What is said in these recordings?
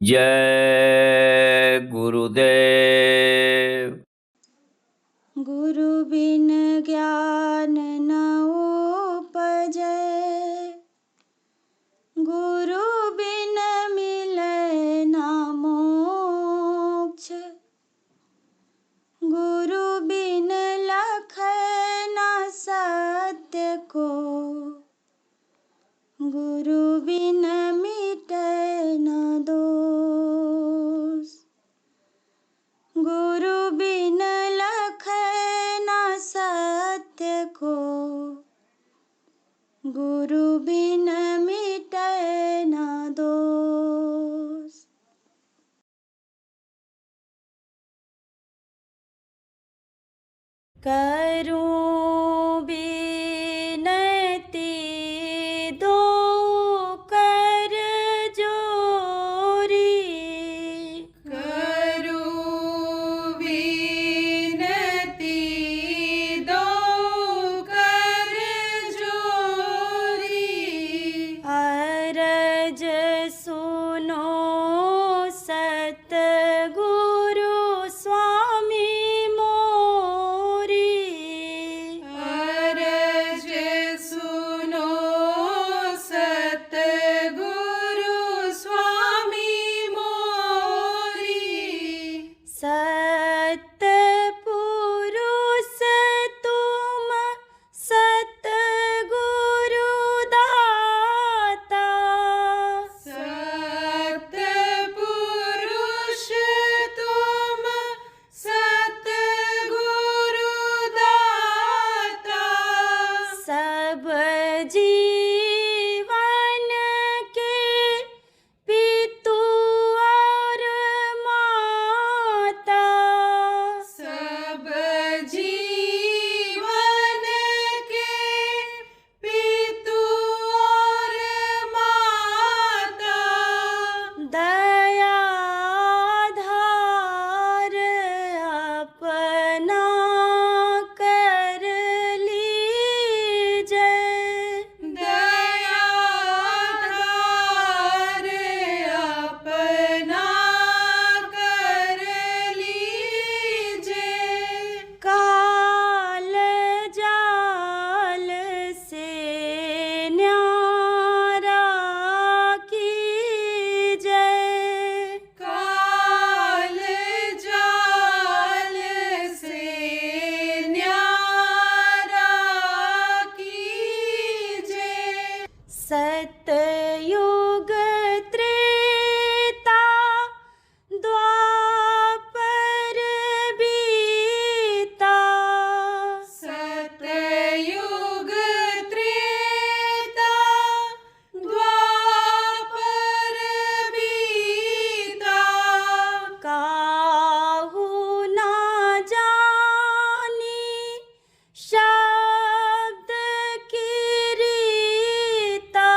जय गुरुदेव। गुरु बिन ज्ञान न उपजै, गुरु बिन मिलै ना मोक्ष। गुरु बिन लखै ना सत्य को, गुरु बिन मिटै ना दोष। गुरु बिन लखै ना सत्य को, गुरु बिन मिटै ना दोष। करूं बिनती दो कर जोरी, करूं विनती दो कर जोरी। अरज सुनो सतगुरु स्वामी मोरी। अरज सुनो सतगुरु स्वामी मोरी। सत्पुरुष तुम सतगुरु दाता, सतपुरुष तुम सतगुरु दाता। सब जीवन के पितु और माता। सब जीवन के पितु और माता। दयाधार अपना कर लीजै, दयाधार अपना कर लीजे। काल जाल से न्यारा कीजै। काल जाल से न्यारा कीजे। सतयुग त्रेता द्वापर बीता, सतयुग त्रेता द्वापर बीता। काहू ना जानी शब्द की रीता।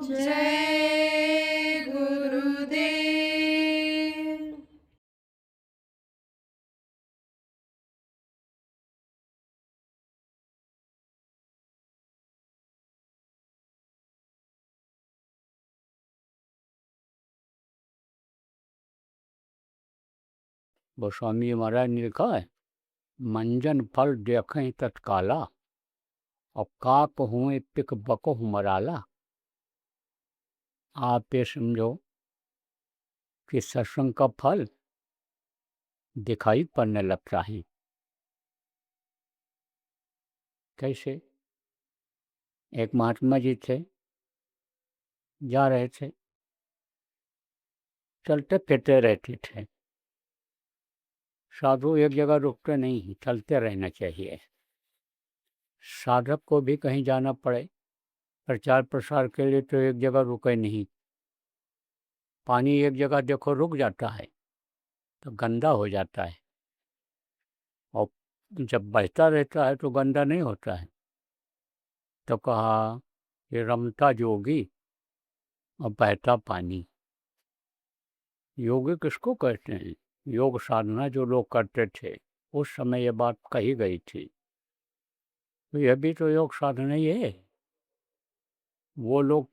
जय गुरुदेव। गोस्वामी महाराज ने लिखा है, मंजन फल देखें तत्काला, और काप हुए पिक बको मराला। आप ये समझो कि सत्संग का फल दिखाई पड़ने लगता है। कैसे? एक महात्मा जी थे, जा रहे थे, चलते फिरते रहते थे। साधु एक जगह रुकते नहीं, चलते रहना चाहिए। साधक को भी कहीं जाना पड़े प्रचार प्रसार के लिए तो एक जगह रुके नहीं। पानी एक जगह देखो रुक जाता है तो गंदा हो जाता है, और जब बहता रहता है तो गंदा नहीं होता है। तो कहा, ये रमता जोगी और बहता पानी। योगी किसको कहते हैं? योग साधना जो लोग करते थे उस समय ये बात कही गई थी। तो यह भी तो योग साधना ही है। वो लोग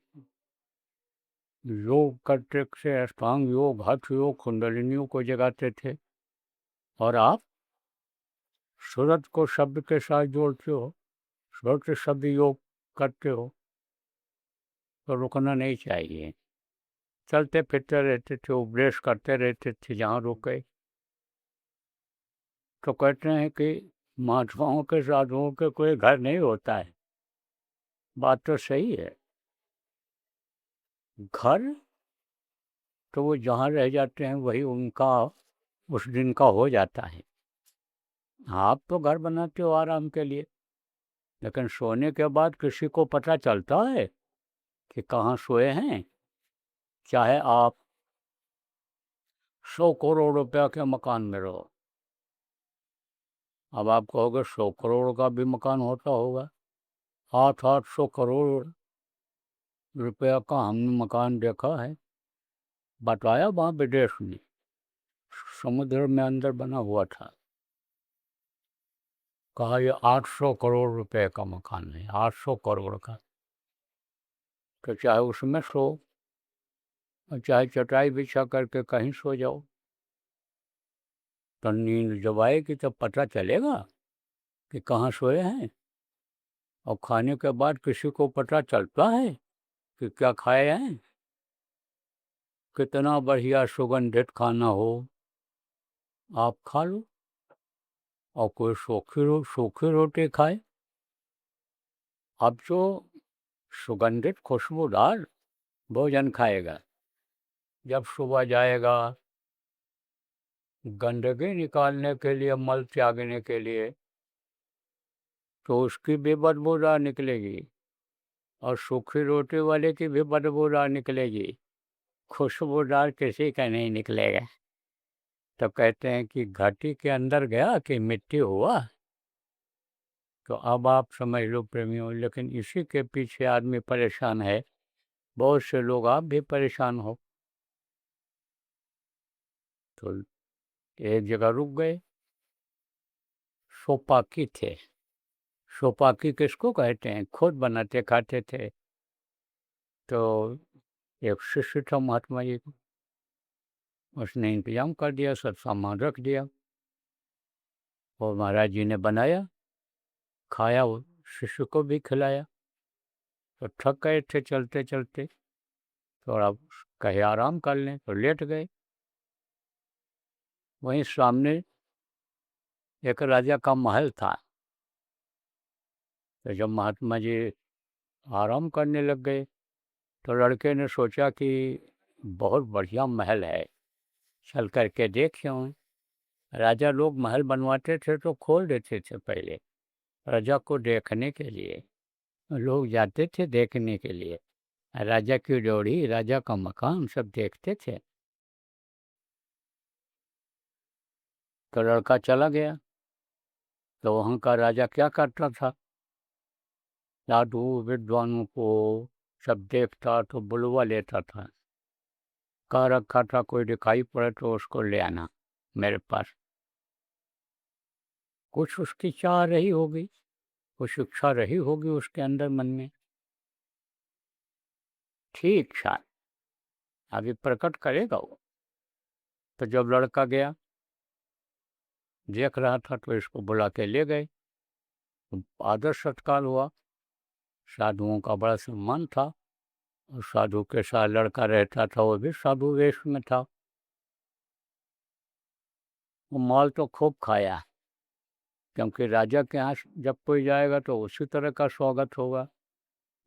योग करते से अष्टांग योग, हठ योग, कुंडलिनियों को जगाते थे, और आप सूरत को शब्द के साथ जोड़ते हो, सूरत के शब्द योग करते हो, तो रुकना नहीं चाहिए। चलते फिरते रहते थे, उपदेश करते रहते थे जहाँ रुके। तो कहते हैं कि महात्माओं के साधुओं के कोई घर नहीं होता है। बात तो सही है। घर तो वो जहाँ रह जाते हैं वही उनका उस दिन का हो जाता है। आप तो घर बनाते हो आराम के लिए, लेकिन सोने के बाद किसी को पता चलता है कि कहाँ सोए हैं? चाहे आप 100 करोड़ रुपया के मकान में रहो। अब आप कहोगे 100 करोड़ का भी मकान होता होगा। 800 करोड़ रुपया का हमने मकान देखा है, बताया वहाँ विदेश में, समुद्र में अंदर बना हुआ था। कहा ये 800 करोड़ रुपए का मकान है, 800 करोड़ का। तो चाहे उसमें सो, और चाहे चटाई बिछा करके कहीं सो जाओ, तो नींद जब आएगी तब पता चलेगा कि कहाँ सोए हैं। और खाने के बाद किसी को पता चलता है कि क्या खाए हैं? कितना बढ़िया सुगंधित खाना हो, आप खा लो, और कोई सूखी रोटी खाए। अब जो सुगंधित खुशबूदार भोजन खाएगा, जब सुबह जाएगा गंदगी निकालने के लिए, मल त्यागने के लिए, तो उसकी भी बदबूदार निकलेगी, और सूखी रोटी वाले की भी बदबूदार निकलेगी, खुशबूदार किसी का नहीं निकलेगा। तो कहते हैं कि घाटी के अंदर गया कि मिट्टी हुआ। तो अब आप समझ लो प्रेमियों, लेकिन इसी के पीछे आदमी परेशान है। बहुत से लोग, आप भी परेशान हो। तो एक जगह रुक गए। सोपाकी थे। सोपाकी किसको कहते हैं? खुद बनाते खाते थे। तो एक शिष्य था महात्मा जी को, उसने इंतजाम कर दिया, सब सामान रख दिया, और महाराज जी ने बनाया, खाया, वो शिष्य को भी खिलाया। तो थक गए थे चलते चलते, थोड़ा कहे आराम कर लें, तो लेट गए। वहीं सामने एक राजा का महल था। तो जब महात्मा जी आराम करने लग गए, तो लड़के ने सोचा कि बहुत बढ़िया महल है, चल करके देख आऊं। राजा लोग महल बनवाते थे तो खोल देते थे पहले, राजा को देखने के लिए लोग जाते थे, देखने के लिए राजा की ड्योढ़ी, राजा का मकान सब देखते थे। तो लड़का चला गया। तो वहाँ का राजा क्या करता था? साधु विद्वानों को, सब देखता तो बुलवा लेता था। कह रखा था कोई दिखाई पड़े तो उसको ले आना मेरे पास। कुछ उसकी चाह रही होगी, कुछ इच्छा रही होगी उसके अंदर मन में, ठीक इच्छा अभी प्रकट करेगा वो। तो जब लड़का गया, देख रहा था, तो इसको बुला के ले गए। आदर सत्कार हुआ, साधुओं का बड़ा सम्मान था, और साधु के साथ लड़का रहता था, वो भी साधु वेश में था। वो माल तो खूब खाया, क्योंकि राजा के यहाँ जब कोई जाएगा तो उसी तरह का स्वागत होगा,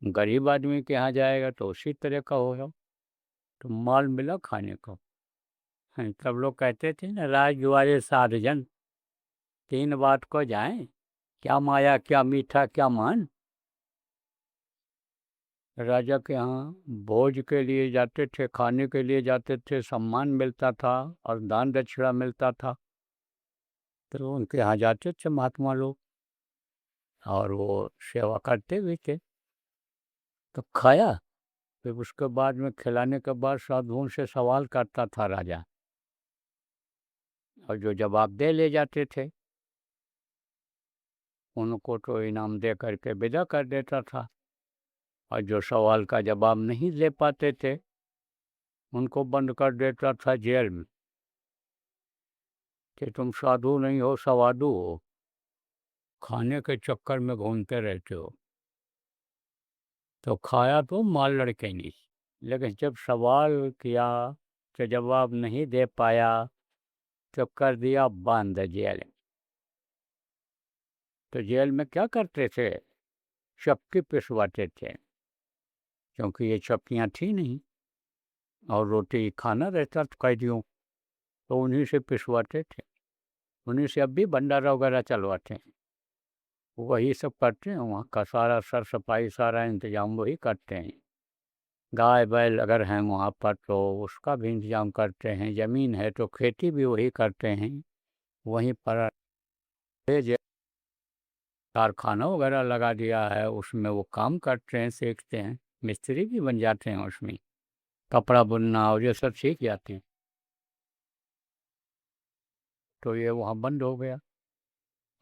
गरीब आदमी के यहाँ जाएगा तो उसी तरह का होगा। तो माल मिला खाने को। तब लोग कहते थे ना, राज दुआरे साध जन, 3 बात को जाएं, क्या माया, क्या मीठा, क्या मान। राजा के यहाँ भोज के लिए जाते थे, खाने के लिए जाते थे, सम्मान मिलता था और दान दक्षिणा मिलता था। तो उनके यहाँ जाते थे महात्मा लोग, और वो सेवा करते भी थे। तो खाया, फिर उसके बाद में खिलाने के बाद साधुओं से सवाल करता था राजा, और जो जवाब दे ले जाते थे उनको तो इनाम दे करके विदा कर देता था, और जो सवाल का जवाब नहीं दे पाते थे उनको बंद कर देता था जेल में, कि तुम साधु नहीं हो, सवादु हो, खाने के चक्कर में घूमते रहते हो। तो खाया तो माल लड़के नहीं, लेकिन जब सवाल किया तो जवाब नहीं दे पाया, तो कर दिया बंद जेल में। तो जेल में क्या करते थे, चक्की पिसवाते थे, क्योंकि ये चक्कियाँ थी नहीं, और रोटी खाना रहता था कैदियों, तो उन्हीं से पिसवाते थे। उन्हीं से अब भी भंडारा वगैरह चलवाते हैं, वही सब करते हैं। वहाँ का सारा सर सफाई, सारा इंतजाम वही करते हैं। गाय बैल अगर हैं वहाँ पर तो उसका भी इंतजाम करते हैं, ज़मीन है तो खेती भी वही करते हैं। वहीं पर कारखाना वगैरह लगा दिया है, उसमें वो काम करते हैं, सीखते हैं, मिस्त्री भी बन जाते हैं उसमें, कपड़ा बुनना और ये सब सीख जाते हैं। तो ये वहाँ बंद हो गया,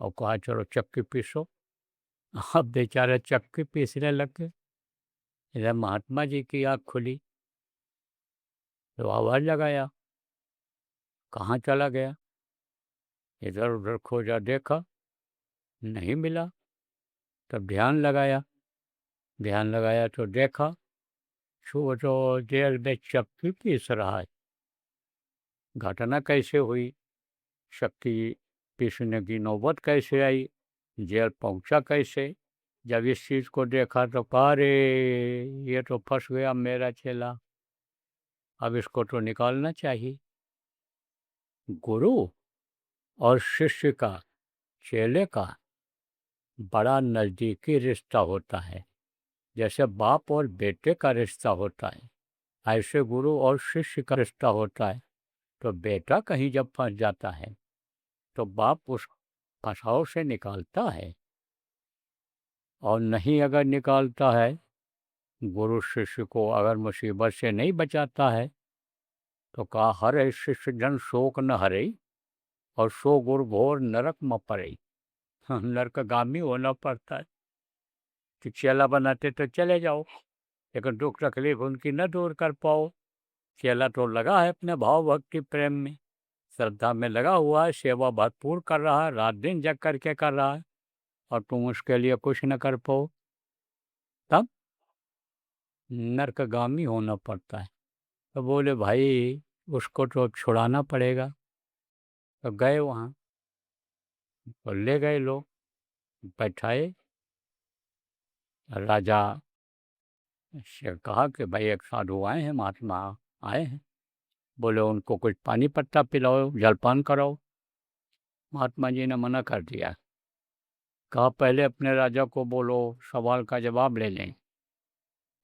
और कहा चलो चक्की पीसो। अब बेचारे चक्की पीसने लग गए। इधर महात्मा जी की आँख खुली, तो आवाज़ लगाया, कहाँ चला गया। इधर उधर खोजा, देखा नहीं मिला। तब ध्यान लगाया तो देखा छो तो जेल में चक्की पीस रहा है। घटना कैसे हुई, चक्की पीसने की नौबत कैसे आई, जेल पहुंचा कैसे। जब इस चीज़ को देखा तो कहा, अरे ये तो फंस गया मेरा चेला, अब इसको तो निकालना चाहिए। गुरु और शिष्य का, चेले का बड़ा नज़दीकी रिश्ता होता है, जैसे बाप और बेटे का रिश्ता होता है, ऐसे गुरु और शिष्य का रिश्ता होता है। तो बेटा कहीं जब फंस जाता है तो बाप उस फंसाव से निकालता है, और नहीं अगर निकालता है, गुरु शिष्य को अगर मुसीबत से नहीं बचाता है, तो कहा, हरे शिष्य जन शोक न हरे, और सो गुरु घोर नरक में पड़े। नरकगामी होना पड़ता है। कि चेला बनाते तो चले जाओ, लेकिन दुख तकलीफ उनकी न दूर कर पाओ। चेला तो लगा है अपने भाव भक्ति प्रेम में, श्रद्धा में लगा हुआ है, सेवा भरपूर कर रहा है, रात दिन जग करके कर रहा है, और तुम उसके लिए कुछ न कर पाओ, तब नरकगामी होना पड़ता है। तो बोले, भाई उसको तो अब छुड़ाना पड़ेगा। तो गए वहाँ, तो ले गए लोग, बैठाए। राजा से कहा कि भाई एक साधु आए हैं, महात्मा आए हैं, बोले उनको कुछ पानी पत्ता पिलाओ, जलपान कराओ। महात्मा जी ने मना कर दिया, कहा पहले अपने राजा को बोलो, सवाल का जवाब ले लें,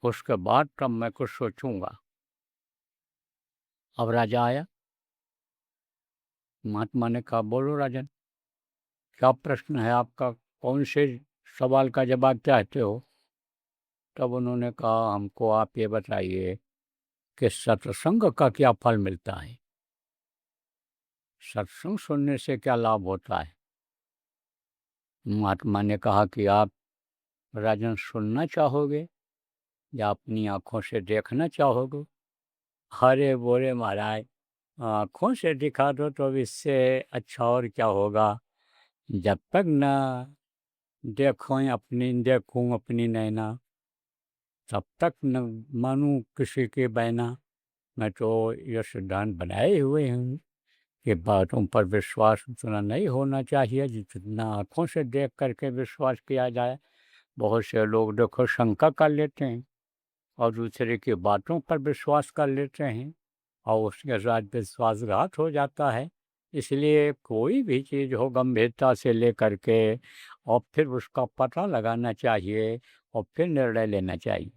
उसके बाद तब मैं कुछ सोचूंगा। अब राजा आया, महात्मा ने कहा, बोलो राजन, क्या प्रश्न है आपका, कौन से सवाल का जवाब चाहते हो। तब उन्होंने कहा, हमको आप ये बताइए कि सत्संग का क्या फल मिलता है, सत्संग सुनने से क्या लाभ होता है। महात्मा ने कहा कि आप राजन सुनना चाहोगे या अपनी आंखों से देखना चाहोगे। अरे बोले महाराज, आंखों से दिखा दो तो इससे अच्छा और क्या होगा। जब तक न देखूं अपनी नैना, तब तक न मानूं किसी के बहना। मैं तो ये सिद्धांत बनाए हुए हूँ कि बातों पर विश्वास उतना नहीं होना चाहिए जितना आँखों से देख करके विश्वास किया जाए। बहुत से लोग देखो शंका कर लेते हैं और दूसरे की बातों पर विश्वास कर लेते हैं और उसके साथ विश्वासघात हो जाता है। इसलिए कोई भी चीज़ हो गंभीरता से लेकर के और फिर उसका पता लगाना चाहिए और फिर निर्णय लेना चाहिए।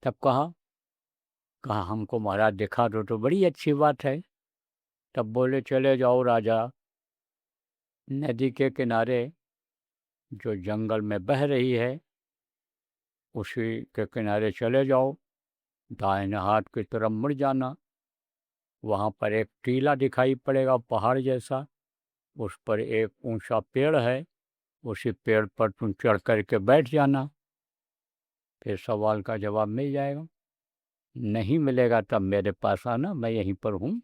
तब कहा हमको महाराज दिखा दो तो बड़ी अच्छी बात है। तब बोले चले जाओ राजा, नदी के किनारे जो जंगल में बह रही है उसी के किनारे चले जाओ, दाहिने हाथ की तरफ मुड़ जाना। वहाँ पर एक टीला दिखाई पड़ेगा पहाड़ जैसा, उस पर एक ऊंचा पेड़ है, उसी पेड़ पर तुम चढ़ कर के बैठ जाना, फिर सवाल का जवाब मिल जाएगा। नहीं मिलेगा तब मेरे पास आना, मैं यहीं पर हूँ।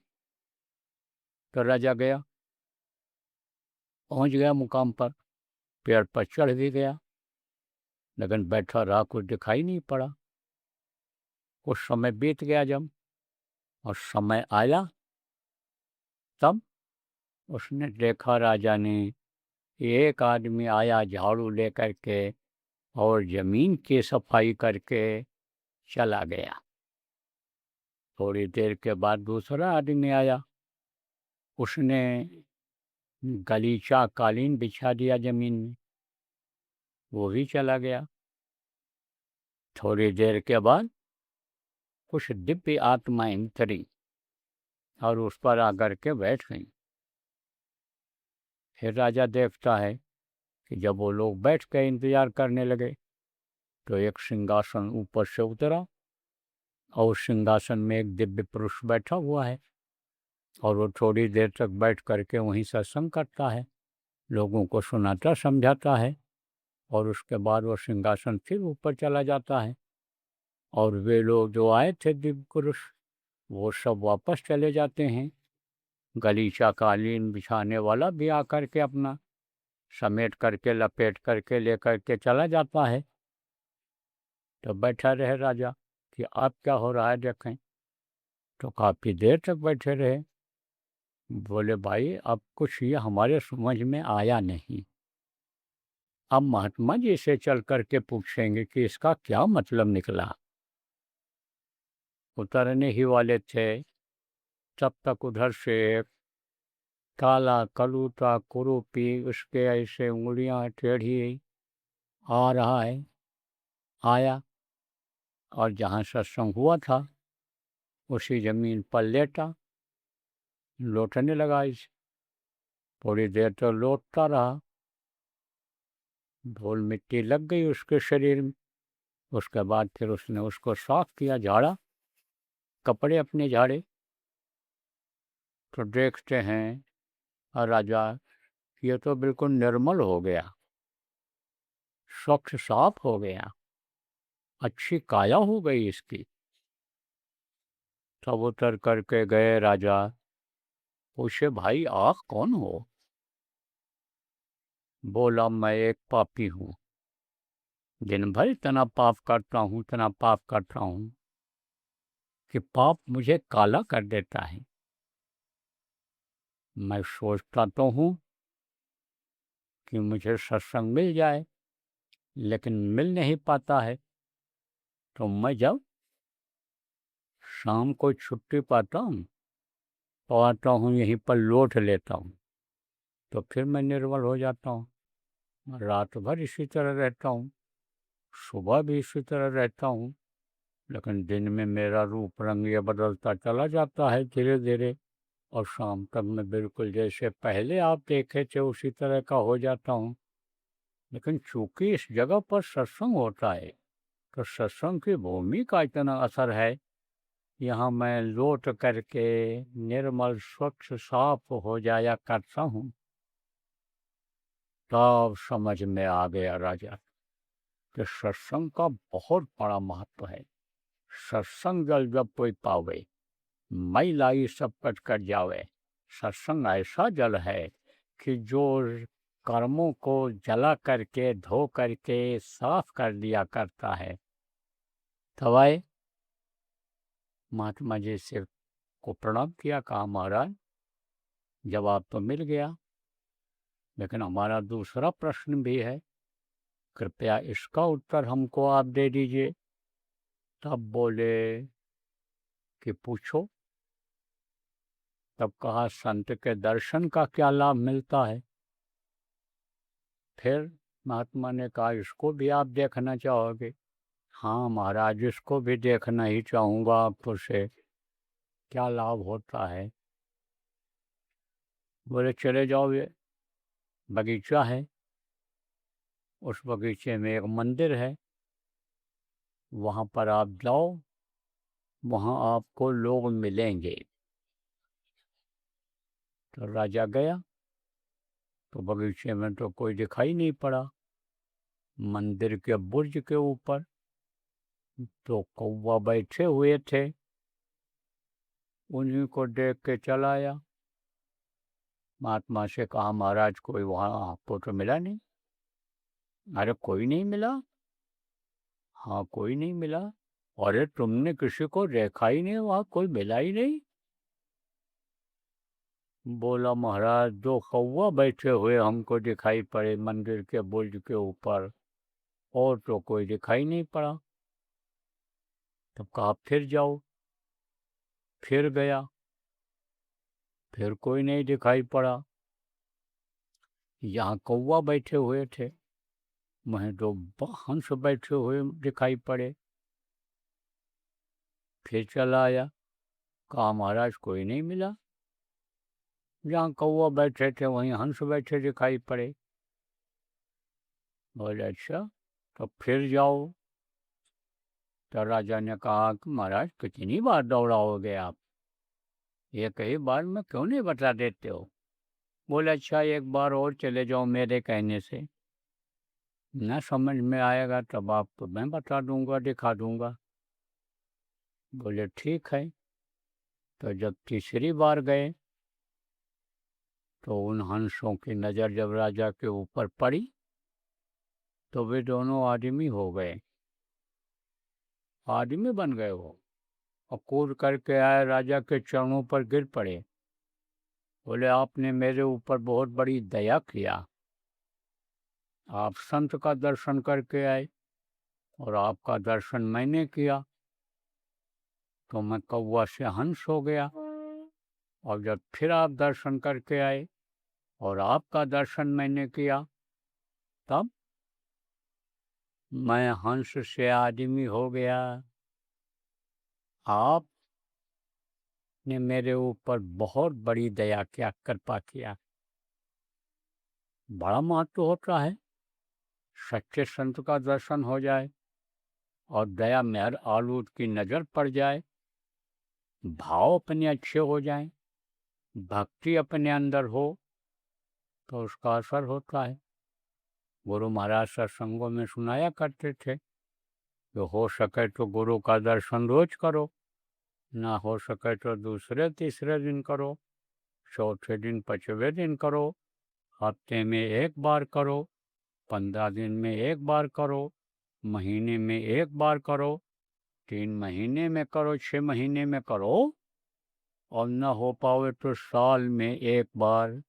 तो राजा गया, पहुँच गया मुकाम पर, पेड़ पर चढ़ भी गया, लेकिन बैठा रहा, कुछ दिखाई नहीं पड़ा। कुछ समय बीत गया जब और समय आया, तब उसने देखा राजा ने एक आदमी आया झाड़ू लेकर के और जमीन की सफाई करके चला गया। थोड़ी देर के बाद दूसरा आदमी आया, उसने गलीचा कालीन बिछा दिया जमीन में, वो भी चला गया। थोड़ी देर के बाद कुछ दिव्य आत्माएं उतरी और उस पर आकर के बैठ गईं। फिर राजा देखता है कि जब वो लोग बैठ के इंतजार करने लगे तो एक सिंहासन ऊपर से उतरा और उस सिंहासन में एक दिव्य पुरुष बैठा हुआ है और वो थोड़ी देर तक बैठ करके वहीं सत्संग करता है, लोगों को सुनाता समझाता है और उसके बाद वो सिंहासन फिर ऊपर चला जाता है। और वे लोग जो आए थे दिव्य पुरुष, वो सब वापस चले जाते हैं। गलीचा कालीन बिछाने वाला भी आकर के अपना समेट करके लपेट करके लेकर के चला जाता है। तो बैठा रहे राजा कि अब क्या हो रहा है देखें। तो काफ़ी देर तक बैठे रहे। बोले भाई अब कुछ ये हमारे समझ में आया नहीं, अब महात्मा जी से चल करके पूछेंगे कि इसका क्या मतलब निकला। उतरने ही वाले थे, तब तक उधर से एक काला कलूटा कुरूपी, उसके ऐसे उंगलियां टेढ़ी आ रहा है, आया और जहाँ सत्संग हुआ था उसी जमीन पर लेटा, लौटने लगा इसे। थोड़ी देर तो लौटता रहा, धूल मिट्टी लग गई उसके शरीर में। उसके बाद फिर उसने उसको साफ किया, झाड़ा, कपड़े अपने झाड़े। तो देखते हैं राजा ये तो बिल्कुल निर्मल हो गया, स्वच्छ साफ हो गया, अच्छी काया हो गई इसकी। तब उतर करके गए राजा, पूछे भाई आप कौन हो। बोला मैं एक पापी हूँ, दिन भर इतना पाप करता हूँ, इतना पाप करता हूँ कि पाप मुझे काला कर देता है। मैं सोचता तो हूँ कि मुझे सत्संग मिल जाए, लेकिन मिल नहीं पाता है। तो मैं जब शाम को छुट्टी पाता हूँ तो आता हूँ, यहीं पर लौट लेता हूँ, तो फिर मैं निर्मल हो जाता हूँ। रात भर इसी तरह रहता हूँ, सुबह भी इसी तरह रहता हूँ, लेकिन दिन में मेरा रूप रंग ये बदलता चला जाता है धीरे धीरे, और शाम तक मैं बिल्कुल जैसे पहले आप देखे थे उसी तरह का हो जाता हूँ। लेकिन चूंकि इस जगह पर सत्संग होता है, तो सत्संग की भूमि का इतना असर है, यहाँ मैं लौट करके निर्मल स्वच्छ साफ हो जाया करता हूँ। तब समझ में आ गया राजा कि सत्संग का बहुत बड़ा महत्व है। सत्संग जल जब कोई पावे, मई लाई सब कट कर जावे। सत्संग ऐसा जल है कि जो कर्मों को जला करके धो करके साफ कर दिया करता है। तवाए महात्मा जी से को प्रणाम किया, कहा महाराज जवाब तो मिल गया, लेकिन हमारा दूसरा प्रश्न भी है, कृपया इसका उत्तर हमको आप दे दीजिए। तब बोले कि पूछो। तब कहा संत के दर्शन का क्या लाभ मिलता है। फिर महात्मा ने कहा इसको भी आप देखना चाहोगे। हाँ महाराज, इसको भी देखना ही चाहूँगा आपसे, क्या लाभ होता है। बोले चले जाओ, ये बगीचा है, उस बगीचे में एक मंदिर है, वहाँ पर आप जाओ, वहाँ आपको लोग मिलेंगे। तो राजा गया तो बगीचे में तो कोई दिखाई नहीं पड़ा। मंदिर के बुर्ज के ऊपर तो कौवा बैठे हुए थे, उन्हीं को देख के चला आया। महात्मा से कहा महाराज कोई वहाँ आपको तो मिला नहीं। अरे कोई नहीं मिला। हाँ कोई नहीं मिला। अरे तुमने किसी को देखा ही नहीं, वहाँ कोई मिला ही नहीं। बोला महाराज दो कौवा बैठे हुए हमको दिखाई पड़े मंदिर के बुर्ज के ऊपर, और तो कोई दिखाई नहीं पड़ा। तब कहा फिर जाओ। फिर गया, फिर कोई नहीं दिखाई पड़ा। यहाँ कौवा बैठे हुए थे, वहीं तो हंस बैठे हुए दिखाई पड़े। फिर चला आया, कहा महाराज कोई नहीं मिला। जहाँ कौवा बैठे थे वहीं हंस बैठे दिखाई पड़े। बोले अच्छा, तो फिर जाओ। तो राजा ने कहा कि महाराज कितनी बार दौड़ाओगे आप, एक ही बार में क्यों नहीं बता देते हो। बोले अच्छा एक बार और चले जाओ मेरे कहने से, न समझ में आएगा तब आपको मैं बता दूंगा, दिखा दूंगा। बोले ठीक है। तो जब तीसरी बार गए तो उन हंसों की नज़र जब राजा के ऊपर पड़ी तो वे दोनों आदमी हो गए, आदमी बन गए वो, और कूद करके आए राजा के चरणों पर गिर पड़े। बोले आपने मेरे ऊपर बहुत बड़ी दया किया, आप संत का दर्शन करके आए और आपका दर्शन मैंने किया तो मैं कौवा से हंस हो गया, और जब फिर आप दर्शन करके आए और आपका दर्शन मैंने किया तब मैं हंस से आदमी हो गया। आपने मेरे ऊपर बहुत बड़ी दया किया, कृपा किया। बड़ा महत्व होता है, सच्चे संत का दर्शन हो जाए और दया मेहर आलूद की नज़र पड़ जाए, भाव अपने अच्छे हो जाएं, भक्ति अपने अंदर हो तो उसका असर होता है। गुरु महाराज सत्संगों में सुनाया करते थे कि हो सके तो गुरु का दर्शन रोज करो, ना हो सके तो दूसरे तीसरे दिन करो, चौथे दिन पांचवें दिन करो, हफ्ते में एक बार करो, 15 दिन में एक बार करो, महीने में एक बार करो, 3 महीने में करो, 6 महीने में करो, और न हो पावे तो साल में एक बार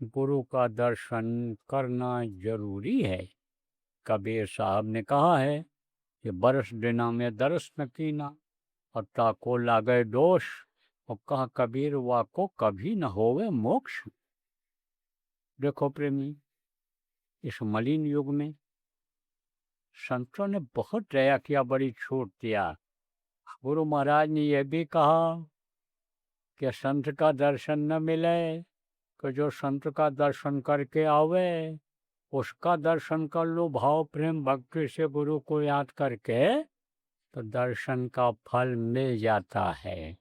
गुरु का दर्शन करना जरूरी है। कबीर साहब ने कहा है कि बरस दिना में दरस न कीना और ताको लागे दोष, और कहा कबीर वाको कभी न होवे मोक्ष। देखो प्रेमी, इस मलिन युग में संतों ने बहुत दया किया, बड़ी छूट दिया। गुरु महाराज ने यह भी कहा कि संत का दर्शन न मिले तो जो संत का दर्शन करके आवे उसका दर्शन कर लो भाव प्रेम भक्ति से गुरु को याद करके, तो दर्शन का फल मिल जाता है।